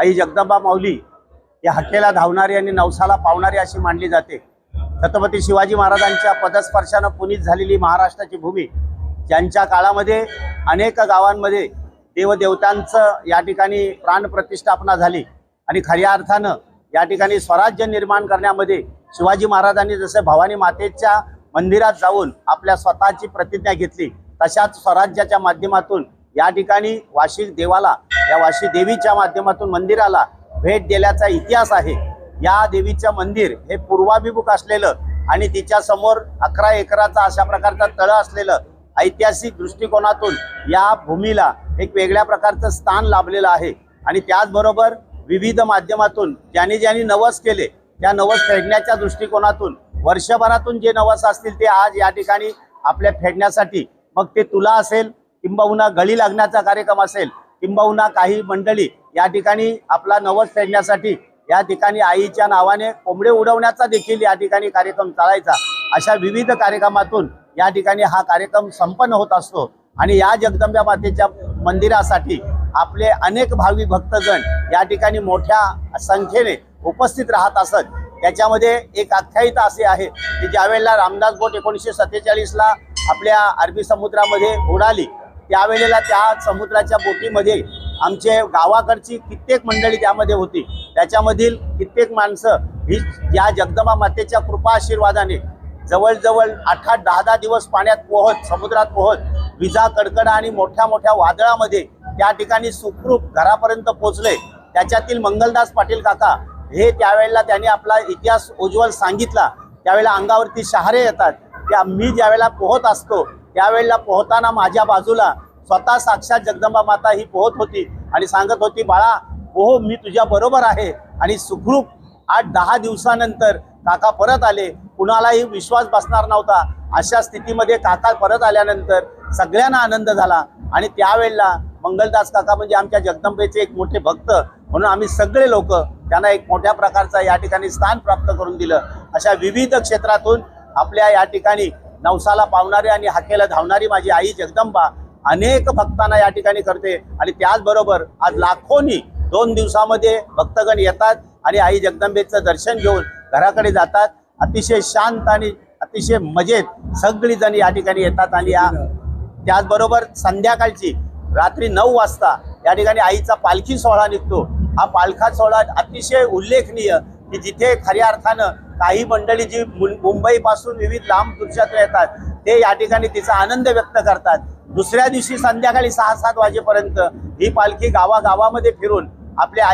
आई जगदंबा माऊली ही हाकेला धावणारी आणि नवसाला पावणारी अशी मानली जाते। छत्रपती शिवाजी महाराजांच्या पदस्पर्शाने पुनीत झालेली महाराष्ट्राची भूमी, ज्यांच्या काळामध्ये अनेक गावांमध्ये देवदेवतांचं या ठिकाणी प्राणप्रतिष्ठापना झाली आणि खऱ्या अर्थानं या ठिकाणी स्वराज्य निर्माण करण्यामध्ये शिवाजी महाराजांनी जसे भवानी मातेच्या मंदिरात जाऊन आपल्या स्वतःची प्रतिज्ञा घेतली, तशाच स्वराज्याच्या माध्यमातून या ठिकाणी वाशी देवाला, या वाशी देवीच्या माध्यमातून मंदिराला भेट दिल्याचा इतिहास आहे। या देवीचं मंदिर हे पूर्वाभिमुख असलेलं आणि तिच्या समोर 11 एकराचा अशा प्रकारचा तळ असलेलं ऐतिहासिक दृष्टिकोनातून या भूमीला एक वेगळ्या प्रकारचं स्थान लाभलेलं आहे। आणि त्याचबरोबर विविध माध्यमातून ज्यांनी नवस केले त्या नवस फेडण्याच्या दृष्टिकोनातून वर्षभरातून जे नवस असतील ते आज या ठिकाणी आपल्या फेडण्यासाठी, मग ते तुला असेल, किंबहुना गळी लागण्याचा कार्यक्रम असेल, किंबहुना काही मंडळी या ठिकाणी आपला नवस फेडण्यासाठी या ठिकाणी आईच्या नावाने कोंबडे उडवण्याचा देखील या ठिकाणी कार्यक्रम चालायचा। अशा विविध कार्यक्रमातून या ठिकाणी हा कार्यक्रम संपन्न होत असतो आणि या जगदंबा मातेच्या मंदिरासाठी आपले अनेक भाविक भक्तजन या ठिकाणी मोठ्या संख्येने उपस्थित राहत असत। त्याच्यामध्ये एक आख्यायिका अशी आहे की ज्यावेळेला रामदास बोट 1947ला आपल्या अरबी समुद्रामध्ये उडाली, त्यावेळेला त्या समुद्राच्या बोटीमध्ये आमचे गावाकडची कित्येक मंडळी त्यामध्ये होती। त्याच्यामधील कित्येक माणसं ही या जगदंबा मातेच्या कृपा आशीर्वादाने जवळजवळ 8-8, 10-10 दिवस पाण्यात पोहत, समुद्रात पोहत, विजा कडकड आणि मोठ्या मोठ्या वादळामध्ये त्या ठिकाणी सुखरूप घरापर्यंत पोहोचले। त्याच्यातील मंगलदास पाटील काका हे त्यावेळेला त्यांनी आपला इतिहास उज्ज्वल सांगितला। त्यावेळेला अंगावरती शहारे येतात। त्या मी ज्यावेळेला पोहत असतो त्यावेळेला पोहताना माझ्या बाजूला स्वतः साक्षात जगदंबा माता ही पोहत होती आणि सांगत होती, बाळा पोह, मी तुझ्या बरोबर आहे। आणि सुखरूप 8-10 दिवसानंतर काका परत आले। कुणालाही विश्वास बसणार नव्हता। अशा स्थितीमध्ये काका परत आल्यानंतर सगळ्यांना आनंद झाला आणि त्यावेळेला मंगलदास काका म्हणजे आमच्या जगदंबेचे एक मोठे भक्त म्हणून आम्ही सगळे लोक त्यांना एक मोठ्या प्रकारचा या ठिकाणी स्थान प्राप्त करून दिलं। अशा विविध क्षेत्रातून आपल्या या ठिकाणी नवसाला पावणारी आणि हाकेला धावणारी माझी आई जगदंबा अनेक भक्तांना या ठिकाणी करते। आणि त्याचबरोबर आज लाखोनी 2 दिवसामध्ये भक्तगण येतात आणि आई जगदंबेचं दर्शन घेऊन घराकडे जातात। अतिशय शांत आणि अतिशय मजेत सगळी जण या ठिकाणी येतात। आणि त्याचबरोबर संध्याकाळची रात्री 9 वाजता या ठिकाणी आईचा पालखी सोहळा निघतो। हा पालखा सोहळा अतिशय उल्लेखनीय की जिथे खऱ्या अर्थानं काही मंडळी जी मुंबईपासून विविध लांब दूरच्यातून येतात ते या ठिकाणी तिचा आनंद व्यक्त करतात। दुसऱ्या दिवशी संध्याकाळी 6-7 वाजेपर्यंत ही पालखी गावागावामध्ये फिरून आपल्या